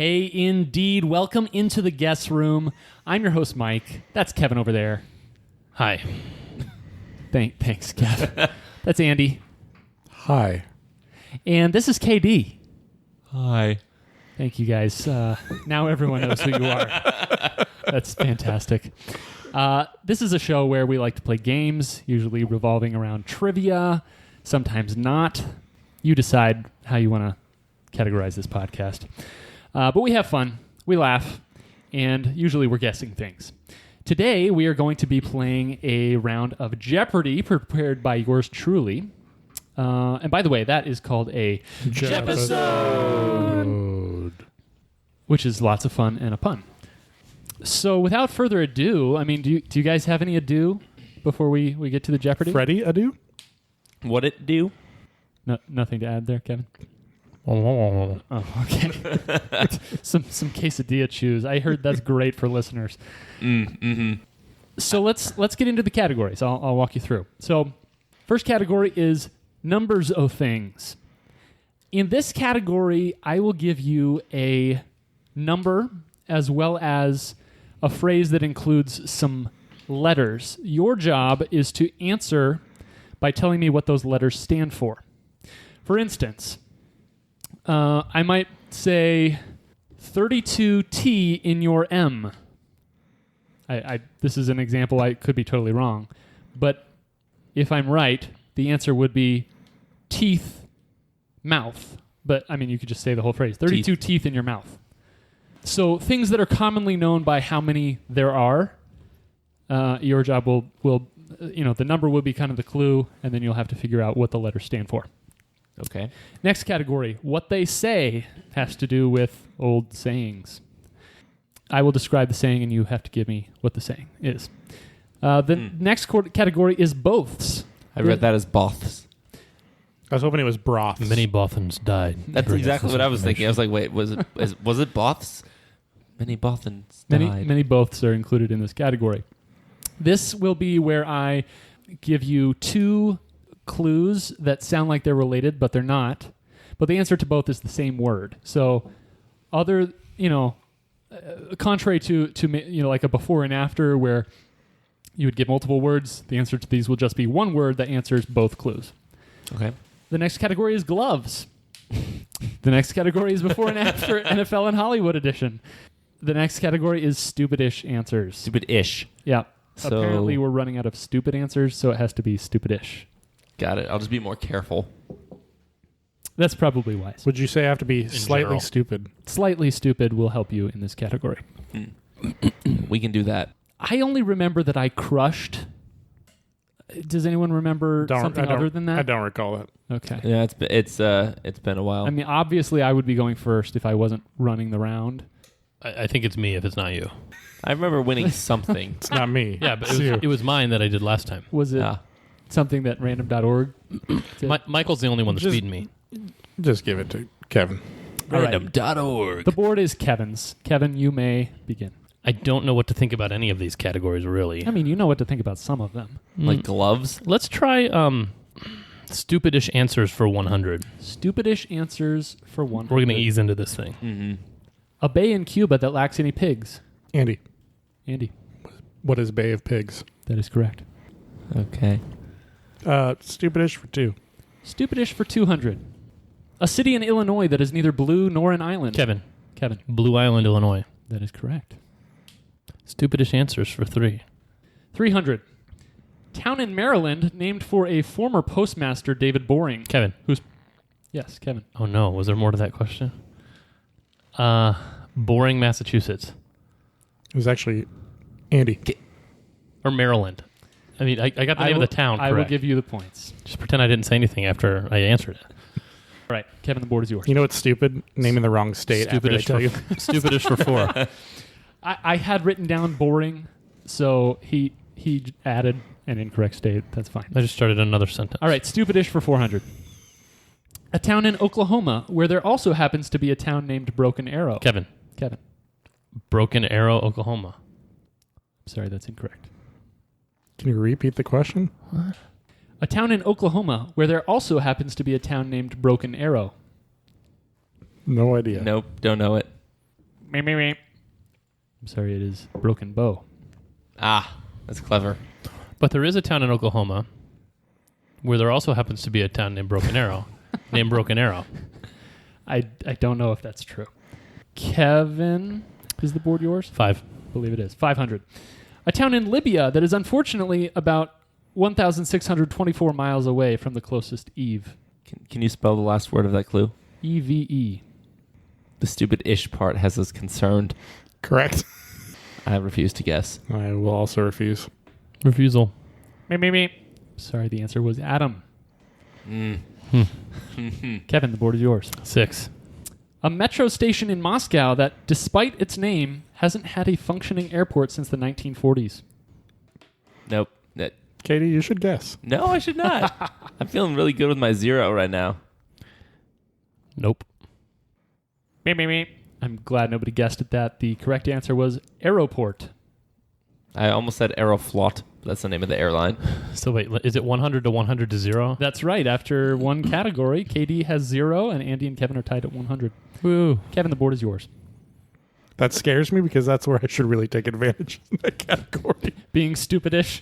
Indeed. Welcome into the guest room. I'm your host, Mike. That's Kevin over there. Hi. Thanks, Kev. That's Andy. Hi. And this is KD. Hi. Thank you, guys. Now everyone knows who you are. That's fantastic. This is a show where we like to play games, usually revolving around trivia, sometimes not. You decide how you want to categorize this podcast. But we have fun, we laugh, and usually we're guessing things. Today, we are going to be playing a round of Jeopardy prepared by yours truly. And by the way, that is called a Jepisode, which is lots of fun and a pun. So without further ado, I mean, do you guys have any ado before we get to the Jeopardy? Freddie, ado? What it do? No, nothing to add there, Kevin? Oh, okay. some quesadilla chews. I heard that's great for listeners. So let's get into the categories. I'll walk you through. So first category is numbers of things. In this category, I will give you a number as well as a phrase that includes some letters. Your job is to answer by telling me what those letters stand for. For instance, I might say 32T in your M. This is an example. I could be totally wrong. But if I'm right, the answer would be teeth, mouth. But, I mean, you could just say the whole phrase. 32 teeth in your mouth. So things that are commonly known by how many there are, your job will the number will be kind of the clue, and then you'll have to figure out what the letters stand for. Okay. Next category, what they say has to do with old sayings. I will describe the saying, and you have to give me what the saying is. The next category is boths. I read that as boths. I was hoping it was broths. Many Bothans died. That's exactly what I was thinking. I was like, wait, was it boths? Many Bothans died. Many boths are included in this category. This will be where I give you two clues that sound like they're related, but they're not. But the answer to both is the same word. So, contrary to like a before and after, where you would give multiple words, the answer to these will just be one word that answers both clues. Okay. The next category is gloves. The next category is before and after NFL and Hollywood edition. The next category is stupidish answers. Stupid-ish. Yeah. So, apparently we're running out of stupid answers, so it has to be stupidish. Got it. I'll just be more careful. That's probably wise. Would you say I have to be slightly general. stupid? Slightly stupid will help you in this category. We can do that. I only remember that I crushed. Does anyone remember something other than that? I don't recall that. Okay. Yeah, it's been a while. I mean, obviously, I would be going first if I wasn't running the round. I think it's me if it's not you. I remember winning something. It's not me. Yeah, but It's you. it was mine that I did last time. Was it something that random.org did? Michael's the only one that's Just- beating me. Just give it to Kevin. All right. Random.org. The board is Kevin's. Kevin, you may begin. I don't know what to think about any of these categories, really. I mean, you know what to think about some of them. Like gloves? Let's try stupidish answers for 100. Stupidish answers for 100. We're going to ease into this thing. Mm-hmm. A bay in Cuba that lacks any pigs. Andy, Andy, what is Bay of Pigs? that is correct. Okay. Stupidish for 2. Stupidish for 200. A city in Illinois that is neither blue nor an island. Kevin, Kevin, Blue Island, Illinois. that is correct. Stupidish answers for 3. 300. Town in Maryland named for a former postmaster, David Boring. Kevin. Yes, Kevin. Oh, no. Was there more to that question? Boring, Massachusetts. It was actually Andy. Or Maryland. I mean, I got the name of the town correct. I will give you the points. Just pretend I didn't say anything after I answered it. All right, Kevin, the board is yours. You know what's stupid? Naming the wrong state after they Stupidish tell you. Stupidish for 4. I had written down Boring, so he added an incorrect state. That's fine. I just started another sentence. All right, Stupidish for 400. A town in Oklahoma where there also happens to be a town named Broken Arrow. Kevin. Broken Arrow, Oklahoma. Sorry, that's incorrect. Can you repeat the question? A town in Oklahoma where there also happens to be a town named Broken Arrow. No idea. Nope, don't know it. I'm sorry, it is Broken Bow. Ah, that's clever. But there is a town in Oklahoma where there also happens to be a town named Broken Arrow. named Broken Arrow. I don't know if that's true. Kevin, is the board yours? 5. I believe it is. 500. A town in Libya that is unfortunately about 1,624 miles away from the closest Eve. Can you spell the last word of that clue? EVE. The stupid ish part has us concerned. Correct. I refuse to guess. I will also refuse. Refusal. Sorry, the answer was Adam. Mm. Kevin, the board is yours. 6. A metro station in Moscow that, despite its name, hasn't had a functioning airport since the 1940s. Nope. Katie, you should guess. No, I should not. I'm feeling really good with my 0 right now. Nope. I'm glad nobody guessed at that. The correct answer was Aeroport. I almost said Aeroflot. That's the name of the airline. So wait, is it 100 to 100 to 0? That's right. After one category, KD has 0, and Andy and Kevin are tied at 100. Woo. Kevin, the board is yours. That scares me because that's where I should really take advantage in that category. Being stupidish.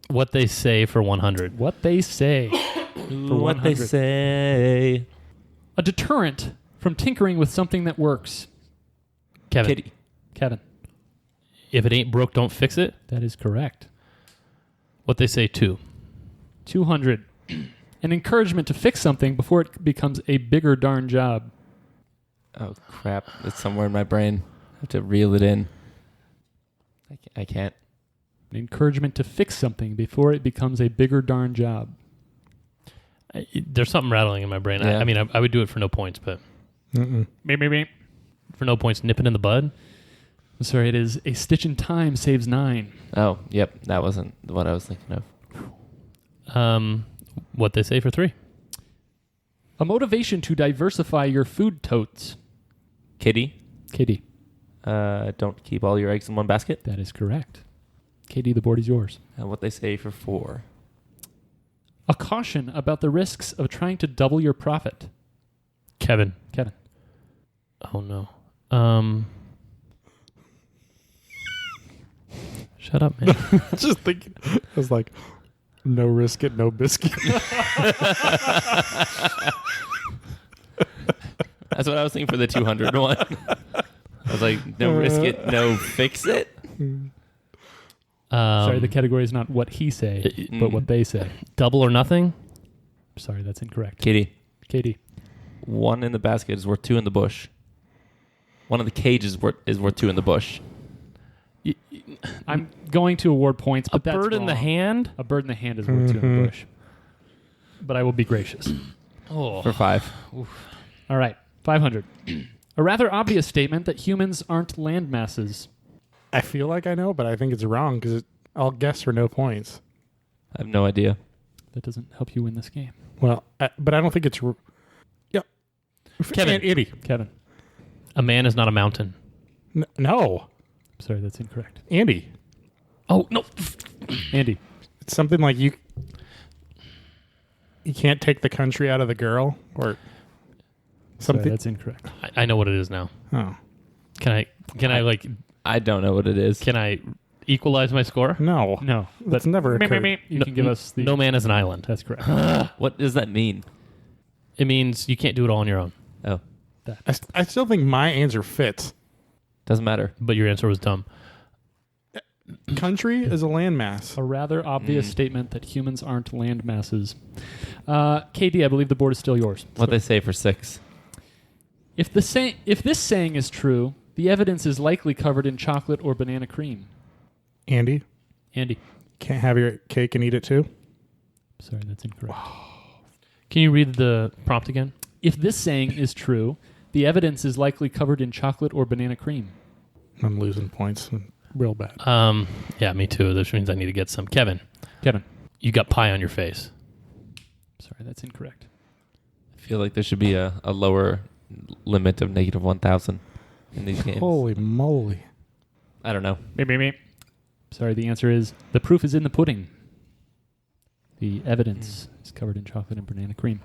What they say for 100. What they say. For What they 100. say. A deterrent from tinkering with something that works. Kevin, Kitty. Kevin, if it ain't broke, don't fix it. that is correct. What they say 2. 200. An encouragement to fix something before it becomes a bigger darn job. Oh, crap. It's somewhere in my brain. I have to reel it in. I can't. An encouragement to fix something before it becomes a bigger darn job. There's something rattling in my brain. Yeah. I mean, I would do it for no points, but Mm-mm. for no points, nip it in the bud. I'm sorry, it is a stitch in time saves 9. Oh, yep. That wasn't what I was thinking of. What they say for 3. A motivation to diversify your food totes. Kitty. Katie, Don't keep all your eggs in one basket. that is correct. Katie, the board is yours. And what they say for 4. A caution about the risks of trying to double your profit. Kevin. Kevin, Oh no. Shut up, man. Just thinking. I was like, no risk it, no biscuit. That's what I was thinking for the 200 one. I was like, no risk it, no fix it. sorry, the category is not what he say, but what they say. Double or nothing. Sorry, that's incorrect. Kitty. Katie, 1 in the basket is worth 2 in the bush. 1 in the cage is worth 2 in the bush. I'm going to award points, but A that's bird in the wrong. hand. A bird in the hand is worth 2 in the bush. But I will be gracious. Oh. For 5. All right, 500. A rather obvious statement that humans aren't land masses. I feel like I know, but I think it's wrong because I'll guess for no points. I have no idea. That doesn't help you win this game. Well, but I don't think it's. Yeah. Kevin. Andy. Kevin, A man is not a mountain. No. sorry, that's incorrect. Andy. Oh no. Andy, It's something like you can't take the country out of the girl or sorry, something. that's incorrect. I know what it is now. Oh. Can I I don't know what it is. can I equalize my score? No. No, That's never occurred. you can give us the... No man is an island. That's correct. What does that mean? It means you can't do it all on your own. Oh, I still think my answer fits. doesn't matter. But your answer was dumb. Country is a landmass. A rather obvious statement that humans aren't land masses. KD, I believe the board is still yours. What they say for 6. If this saying is true, the evidence is likely covered in chocolate or banana cream. Andy, Andy, can't have your cake and eat it too? sorry, that's incorrect. Can you read the prompt again? If this saying is true, the evidence is likely covered in chocolate or banana cream. I'm losing points. Real bad. Yeah, me too. This means I need to get some. Kevin, Kevin, you got pie on your face. sorry, that's incorrect. I feel like there should be a lower limit of negative 1,000 in these games. Holy moly. I don't know. Sorry, the answer is the proof is in the pudding. The evidence is covered in chocolate and banana cream.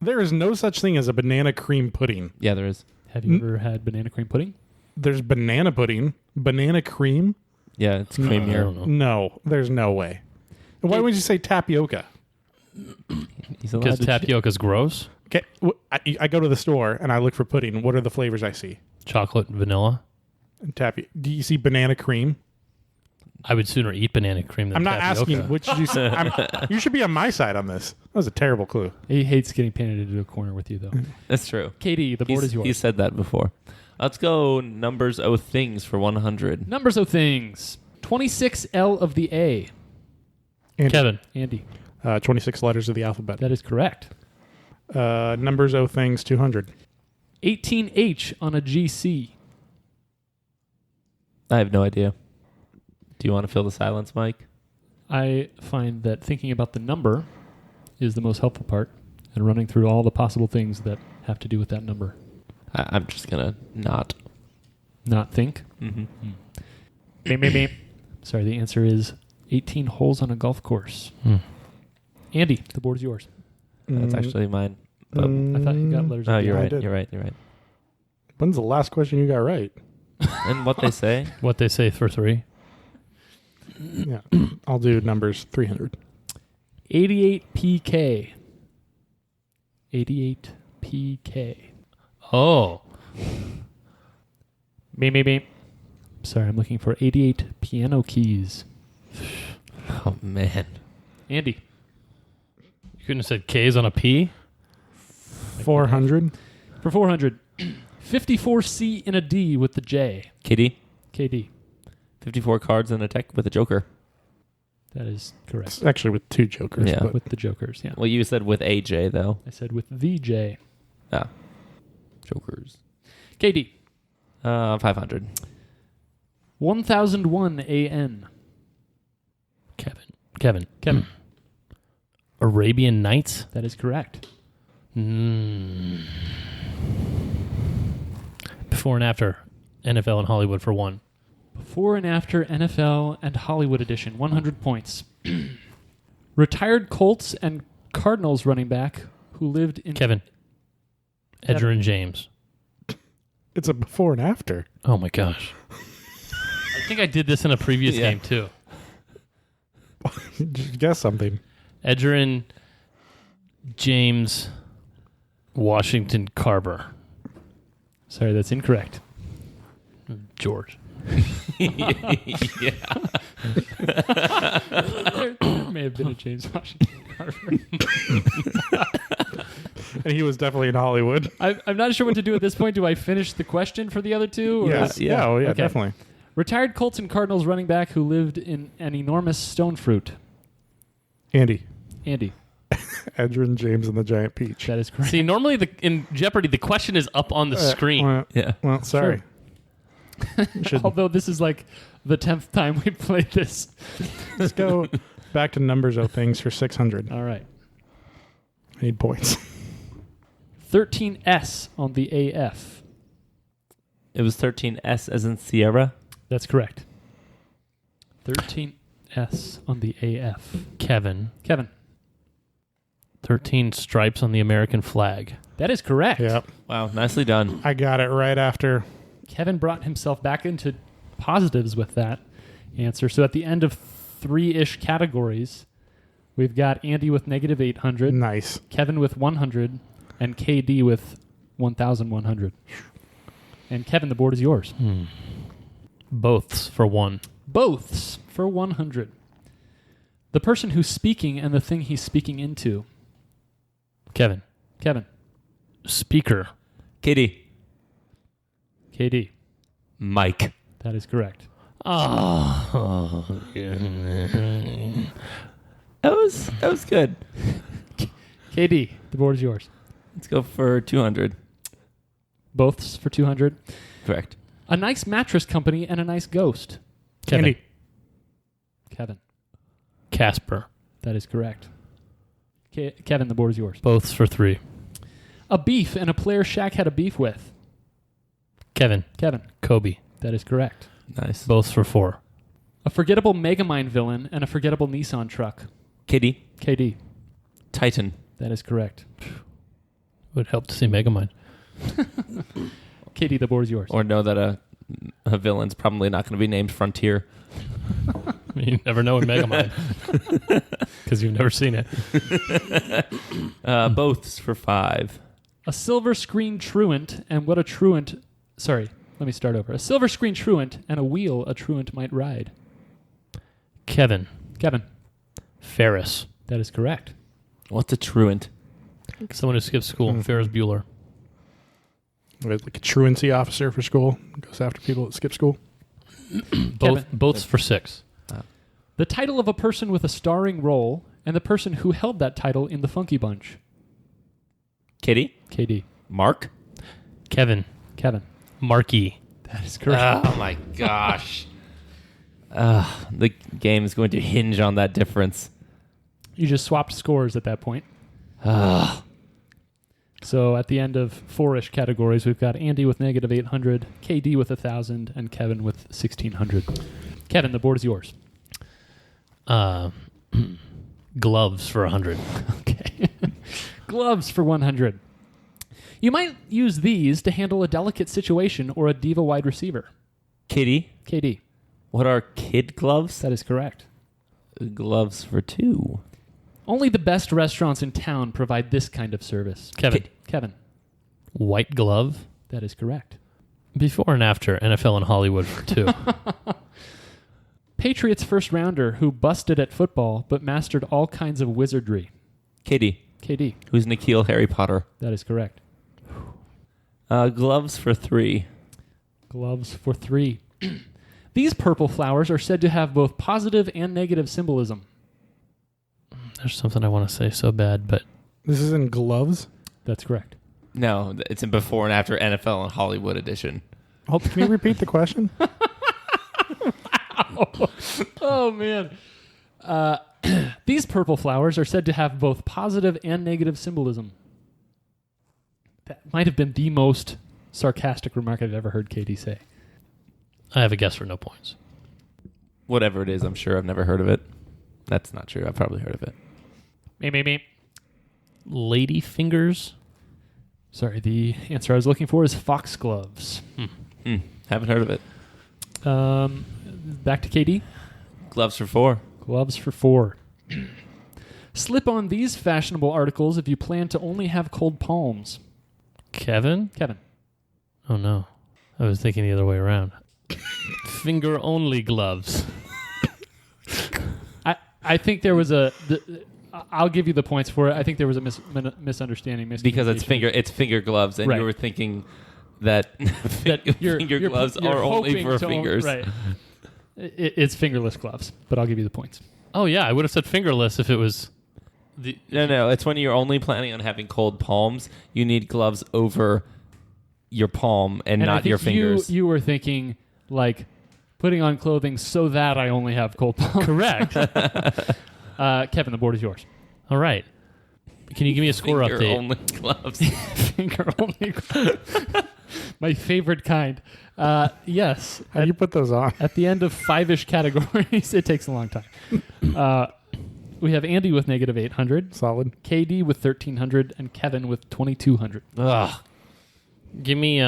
There is no such thing as a banana cream pudding. Yeah, there is. Have you ever had banana cream pudding? There's banana pudding. Banana cream? Yeah, it's I creamier. don't know. No, there's no way. And why would you say tapioca? He's allowed Because to tapioca's gross. Okay, I go to the store and I look for pudding. What are the flavors I see? Chocolate and vanilla. Do you see banana cream? I would sooner eat banana cream than I'm not tapioca. asking which did you see. You should be on my side on this. That was a terrible clue. He hates getting painted into a corner with you, though. That's true. Katie, the board is yours. He said that before. Let's go numbers o things for 100. Numbers of things. 26L of the A. Andy. Kevin. Andy, 26 letters of the alphabet. that is correct. Numbers o things 200. 18H on a GC. I have no idea. Do you want to fill the silence, Mike? I find that thinking about the number is the most helpful part and running through all the possible things that have to do with that number. I'm just going to not. Not think. Mm-hmm. Beep, beep, beep. Sorry, the answer is 18 holes on a golf course. Andy, the board is yours. That's actually mine. But, I thought you got letters. oh, of the you're A. right. did. You're right. You're right. When's the last question you got right? And what they say? What they say for 3. Yeah. I'll do numbers 300. 88 PK. 88 PK. Oh. Beep, beep, beep. Sorry, I'm looking for 88 piano keys. Oh, man. Andy, You couldn't have said K's on a P? 400. for 400. 54C in a D with the J. Kitty, KD. 54 cards in a deck with a joker. That is correct. It's actually with two jokers. Yeah. But With the jokers, yeah. Well, you said with AJ, though. I said with the J. Ah. Jokers. KD. 500. 1001 AN. Kevin. Kevin. Arabian Nights? That is correct. Before and after NFL and Hollywood for 1. Before and after NFL and Hollywood edition, 100 points. Retired Colts and Cardinals running back who lived in... Kevin. Edgerrin James. it's a before and after. Oh my gosh. I think I did this in a previous Yeah. game too. Just guess something. Edgerrin James Washington Carver. Sorry, that's incorrect. George. Yeah. There may have been a James Washington Carver. And he was definitely in Hollywood. I'm not sure what to do at this point. Do I finish the question for the other two? Or Yes. Yeah. Yeah. Oh, yeah, Okay. definitely. Retired Colts and Cardinals running back who lived in an enormous stone fruit. Andy. Andy, Edgerrin James and the Giant Peach. that is correct. See, normally in Jeopardy, the question is up on the screen. Well, Yeah. well, sorry. You should Although this is like the 10th time we played this. let's go back to numbers of things for 600. All right. I need points. 13S on the AF. It was 13S as in Sierra. That's correct. 13S on the AF. Kevin. Kevin, 13 stripes on the American flag. that is correct. Yeah. Wow. Nicely done. I got it right after. Kevin brought himself back into positives with that answer. So at the end of 3-ish categories, we've got Andy with negative 800, Nice. Kevin with 100, and KD with 1,100. And Kevin, the board is yours. Boths for 1. Boths for 100. The person who's speaking and the thing he's speaking into. Kevin. Kevin, Speaker. Kitty. KD, Mike. that is correct. Oh. That was good. KD, the board is yours. Let's go for 200. Boths for 200. Correct. A nice mattress company and a nice ghost. Kevin. Andy. Kevin, Casper. that is correct. Kevin, the board is yours. Boths for 3. A beef and a player Shaq had a beef with. Kevin. Kevin, Kobe. that is correct. Nice. Boths for 4. A forgettable Megamind villain and a forgettable Nissan truck. Kitty. KD, Titan. that is correct. Would help to see Megamind. Katie, the board is yours. Or know that a villain's probably not going to be named Frontier. You never know in Megamind because you've never seen it. Both for 5. A silver screen truant and what a truant... Sorry, let me start over. A silver screen truant and a wheel a truant might ride. Kevin. Ferris. That is correct. What's a truant? Someone who skips school. Ferris Bueller. Like a truancy officer for school. Goes after people that skip school. Both for 6. The title of a person with a starring role and the person who held that title in the Funky Bunch. Kitty? KD. Mark? Kevin. Marky. That is correct. Oh my gosh. The game is going to hinge on that difference. You just swapped scores at that point. So at the end of 4-ish categories, we've got Andy with -800, KD with 1,000, and Kevin with 1,600. Kevin, the board is yours. Gloves for 100. Okay. Gloves for 100. You might use these to handle a delicate situation or a diva wide receiver. Kitty? KD. What are kid gloves? That is correct. Gloves for 2. Only the best restaurants in town provide this kind of service. Kevin. White glove. That is correct. Before and after NFL in Hollywood for 2. Patriots first rounder who busted at football but mastered all kinds of wizardry. Kitty? KD. Who's Nikhil Harry Potter? That is correct. Gloves for 3. Gloves for 3. These purple flowers are said to have both positive and negative symbolism. There's something I want to say so bad, but... This is in gloves? That's correct. No, it's in before and after NFL in Hollywood edition. Can you repeat the question? Oh, man. These purple flowers are said to have both positive and negative symbolism. That might have been the most sarcastic remark I've ever heard Katie say. I have a guess for no points. Whatever it is, I'm sure I've never heard of it. That's not true. I've probably heard of it. Me. Lady fingers? Sorry, the answer I was looking for is foxgloves. Haven't heard of it. Back to KD. Gloves for 4. Gloves for 4. Slip on these fashionable articles if you plan to only have cold palms. Kevin? Oh, no. I was thinking the other way around. Finger-only gloves. I think there was I'll give you the points for it. I think there was a misunderstanding. Because it's finger gloves, and Right. you were thinking that, finger gloves you're are only hoping for to fingers. Right. It's fingerless gloves, but I'll give you the points. Oh, yeah. I would have said fingerless if it was... No. It's when you're only planning on having cold palms. You need gloves over your palm and I not think your fingers. You were thinking like putting on clothing so that I only have cold palms. Correct. Kevin, the board is yours. All right. Can you give me a score Finger update? only gloves. Finger only gloves. My favorite kind. Yes. How do you put those on? At the end of 5-ish categories, it takes a long time. We have Andy with -800, Solid. KD with 1,300, and Kevin with 2,200. Ugh. Give me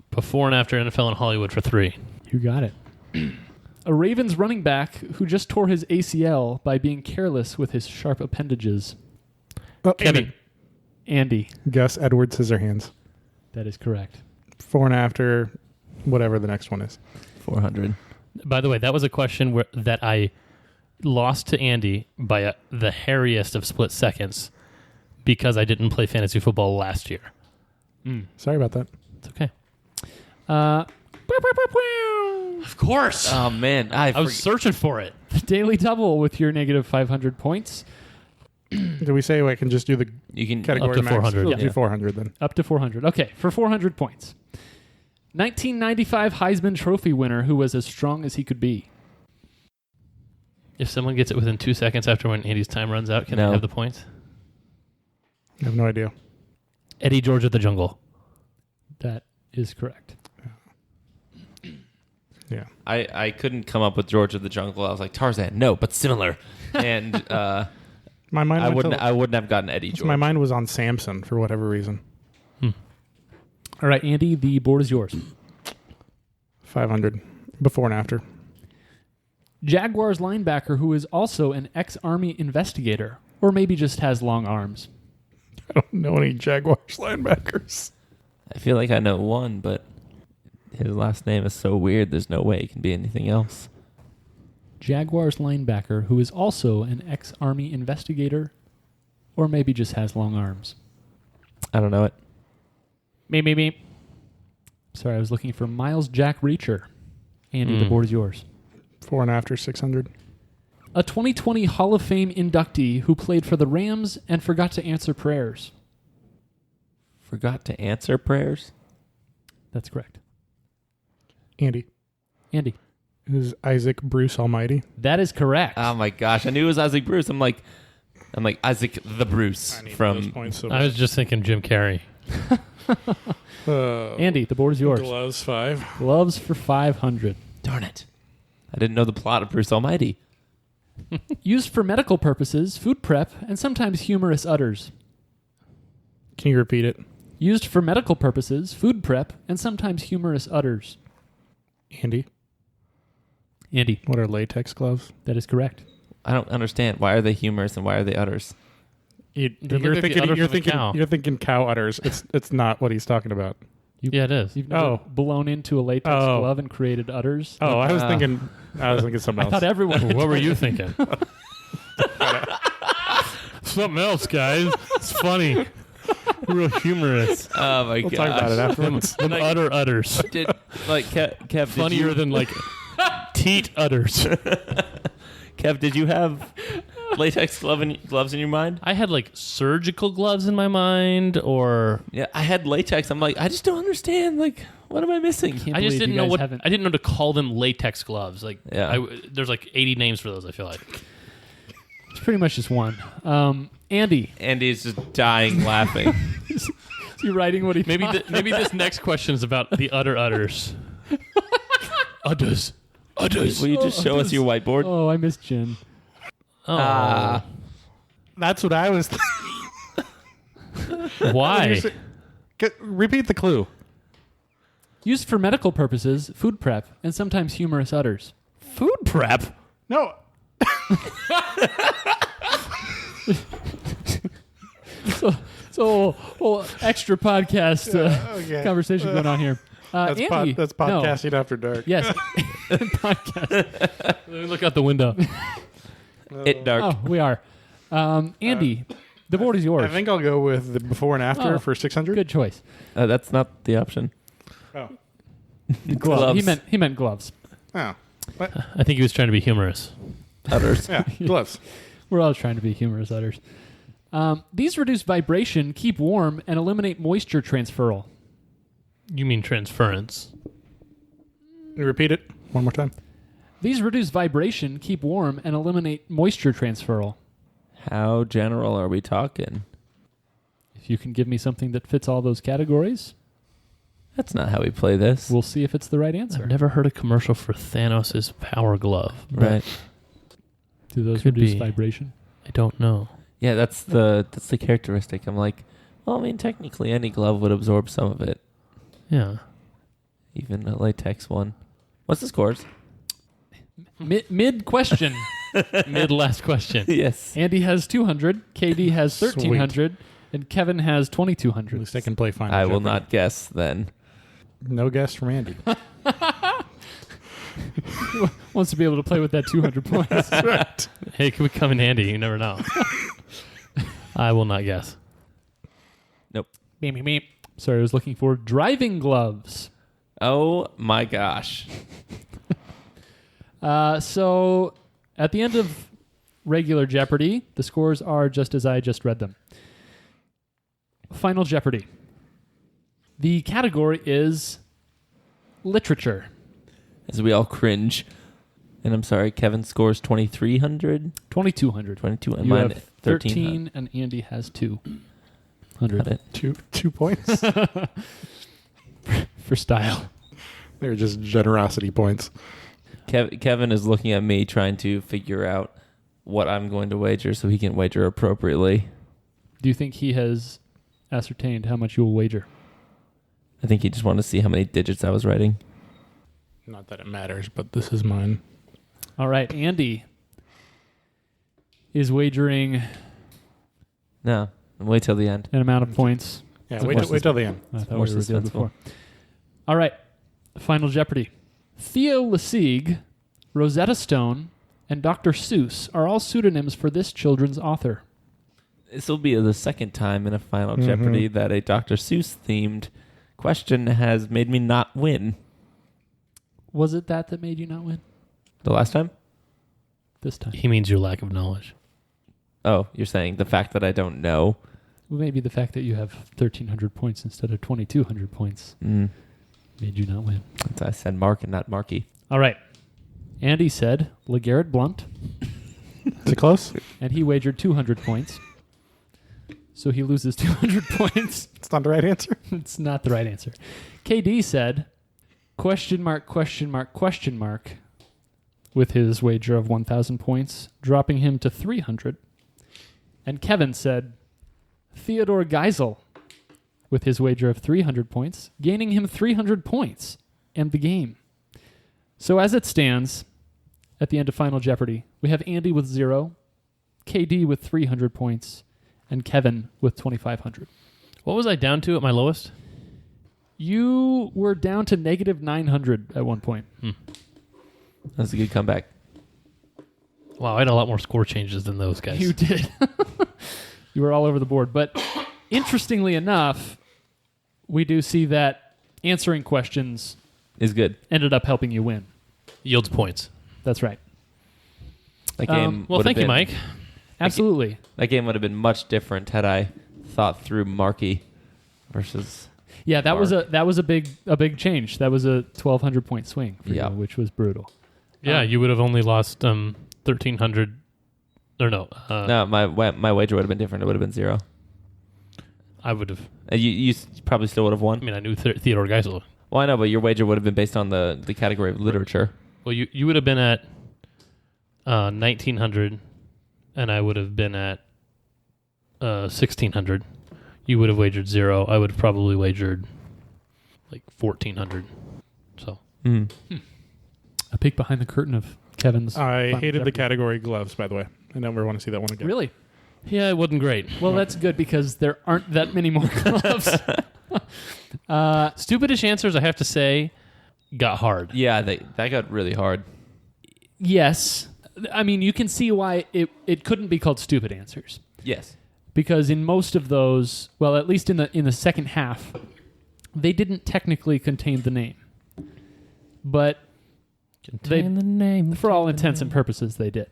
before and after NFL in Hollywood for 3. You got it. A Ravens running back who just tore his ACL by being careless with his sharp appendages. Oh, Kevin. Andy. Gus Edward Scissorhands. That is correct. Before and after, whatever the next one is. 400. By the way, that was a question that I lost to Andy by the hairiest of split seconds because I didn't play fantasy football last year. Sorry about that. It's okay. Of course. Oh, man. I was searching for it. The Daily Double with your -500 points. Did we say I can just do the You can category Up to max? 400, We'll do yeah. 400 then. Up to 400. Okay, for 400 points. 1995 Heisman Trophy winner who was as strong as he could be. If someone gets it within 2 seconds after when Andy's time runs out, can I No. have the points? I have no idea. Eddie George of the Jungle. That is correct. Yeah. I couldn't come up with George of the Jungle. I was like, Tarzan, no, but similar. And My mind I went wouldn't have gotten Eddie George. my mind was on Samson for whatever reason. All right, Andy, the board is yours. 500 before and after. Jaguars linebacker who is also an ex-Army investigator, or maybe just has long arms. I don't know any Jaguars linebackers. I feel like I know one, but his last name is so weird. There's no way it can be anything else. Jaguars linebacker who is also an ex-Army investigator, or maybe just has long arms. I don't know it. Me. Sorry, I was looking for Miles Jack Reacher. Andy, the board is yours. Before and after 600. A 2020 Hall of Fame inductee who played for the Rams and forgot to answer prayers. Forgot to answer prayers? That's correct. Andy. Andy. Is Isaac Bruce Almighty? That is correct. Oh my gosh, I knew it was Isaac Bruce. I'm like Isaac the Bruce from. points so I was just thinking Jim Carrey. Andy, the board is yours. Gloves 5. Gloves for 500. Darn it! I didn't know the plot of Bruce Almighty. Used for medical purposes, food prep, and sometimes humorous utters. Can you repeat it? Used for medical purposes, food prep, and sometimes humorous utters. Andy. Andy, What are latex gloves? that is correct. I don't understand. Why are they humorous and why are they utters? They look like the udder from a cow. You're thinking cow udders. It's not what he's talking about. Yeah, it is. You've never blown into a latex Oh. glove and created udders. Oh, I was thinking something I else. thought everyone. What were you thinking? Something else, guys. It's funny. Real humorous. Oh my We'll god! talk about it afterwards. Them udders. Did like Kev? Funnier than like teat udders. Kev, did you have latex gloves in your mind? I had like surgical gloves in my mind, or Yeah, I had latex. I'm like, I just don't understand. Like, what am I missing? Can't I just believe didn't you know guys what. haven't- I didn't know to call them latex gloves. Like, Yeah. there's like 80 names for those. I feel like. It's pretty much just one. Andy, Andy's just dying laughing. is he writing what he Maybe thought? maybe this next question is about the udders. Udders. Will you just show us your whiteboard? Oh, I missed Jen. Oh, That's what I was why? Repeat the clue. Used for medical purposes, food prep, and sometimes humorous utters. Food prep. No. So, extra podcast Okay. conversation going on here. That's, Andy, that's no. podcasting after dark. Yes, podcast. Let me look out the window. It dark. Oh, we are. Andy, the board is yours. I think I'll go with the before and after Oh. for 600. Good choice. That's not the option. Oh. Gloves. Gloves. He meant gloves. Oh. I think he was trying to be humorous. Udders. Yeah. Gloves. We're all trying to be humorous utters. These reduce vibration, keep warm, and eliminate moisture transferal. You mean transference? Can you repeat it one more time? These reduce vibration, keep warm, and eliminate moisture transferal. How general are we talking? If you can give me something that fits all those categories, That's not how we play this. we'll see if it's the right answer. I've never heard a commercial for Thanos' power glove. but Right. Do those Could reduce be. vibration? I don't know. Yeah, that's the characteristic. I'm like, well, I mean, technically any glove would absorb some of it, Yeah. even a latex one. What's the scores? Mid question. Mid last question. Yes. Andy has 200, KD has 1,300, and Kevin has At 2,200. least I can play Final I will Jeopardy. not guess then. No guess from Andy. Wants to be able to play with that 200 points. Right. Hey, could we come in handy? You never know. I will not guess. Beep, beep, beep. Sorry, I was looking for driving gloves. Oh my gosh. So at the end of regular Jeopardy, the scores are just as I just read them. Final Jeopardy. The category is literature. As we all cringe. And I'm sorry, Kevin scores 2,300? 2,200. 22, and You mine have 13. 13, and Andy has 200 Got it. 2 points. for style. They're just generosity points. Kevin is looking at me trying to figure out what I'm going to wager so he can wager appropriately. Do you think he has ascertained how much you will wager. I think he just wanted to see how many digits I was writing. Not that it matters, but this is mine. All right, Andy is wagering No, wait till the end. an amount of points. Yeah, It's wait till the end. I thought more we revealed suspenseful. before. All right, Final Jeopardy. Theo Lesigue, Rosetta Stone, and Dr. Seuss are all pseudonyms for this children's author. This will be the second time in a Final Mhm. Jeopardy that a Dr. Seuss themed question has made me not win. Was it that made you not win The last time? this time? He means your lack of knowledge. Oh, you're saying the fact that I don't know. Well, maybe the fact that you have 1,300 points instead of 2,200 points made you not win. I said Mark and not Marky. All right. Andy said LeGarrette Blunt, Is it close? and he wagered 200 points. So he loses 200 points. It's not the right answer. It's not the right answer. KD said, question mark, with his wager of 1,000 points, dropping him to 300. And Kevin said, Theodore Geisel, with his wager of 300 points, gaining him 300 points and the game. So as it stands, at the end of Final Jeopardy, we have Andy with 0, KD with 300 points, and Kevin with 2,500. What was I down to at my lowest? You were down to negative 900 at one point. That's a good comeback. Wow, I had a lot more score changes than those guys. You did. You were all over the board. But interestingly enough, we do see that answering questions Is good. ended up helping you win. Yields points. That's right. That game. Well, would've thank you, been- Mike. Absolutely. That game would have been much different had I thought through Marky versus. Yeah, that was Mark. a big change. That was a 1,200 point swing for Yeah. you, which was brutal. Yeah, you would have only lost 1,300. Or no, No, my wager would have been different. It would have been 0. I would have. You probably still would have won. I mean, I knew Theodore Geisel. Well, I know, but your wager would have been based on the category of literature. Well, you would have been at 1,900, and I would have been at 1,600. You would have wagered 0. I would have probably wagered like 1,400. So A peek behind the curtain of Kevin's. I Final hated the Jeopardy. category gloves, by the way. I never want to see that one again. Really? yeah, it wasn't great. Well, that's good because there aren't that many more gloves. Stupidish answers, I have to say, got hard. Yeah, that got really hard. Yes. I mean, you can see why it couldn't be called stupid answers. Yes. Because in most of those, well, at least in the second half, they didn't technically contain the name. But Contain the name. for all intents and purposes, they did.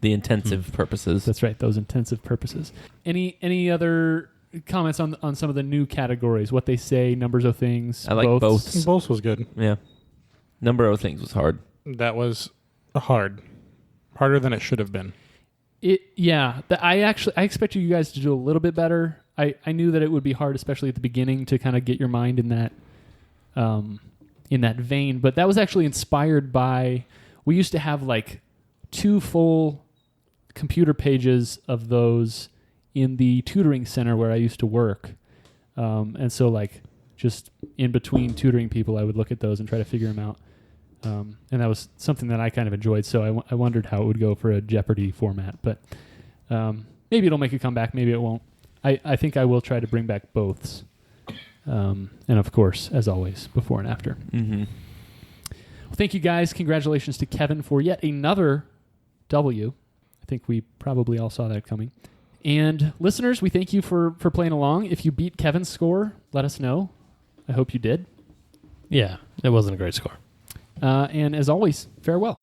The intensive purposes. That's right, those intensive purposes. Any other comments on some of the new categories? What they say, numbers of things? I like both. Both was good. Yeah. Number of things was hard. That was harder than it should have been. I expected you guys to do a little bit better. I knew that it would be hard, especially at the beginning, to kind of get your mind in that vein. But that was actually inspired by, we used to have like 2 full computer pages of those in the tutoring center where I used to work. And so like just in between tutoring people, I would look at those and try to figure them out. And that was something that I kind of enjoyed. So I wondered how it would go for a Jeopardy format, but maybe it'll make a comeback. Maybe it won't. I think I will try to bring back boths. And of course, as always, before and after. Mm-hmm. Well, thank you guys. Congratulations to Kevin for yet another W. I think we probably all saw that coming. And listeners, we thank you for playing along. If you beat Kevin's score, let us know. I hope you did. Yeah, it wasn't a great score. And as always, farewell.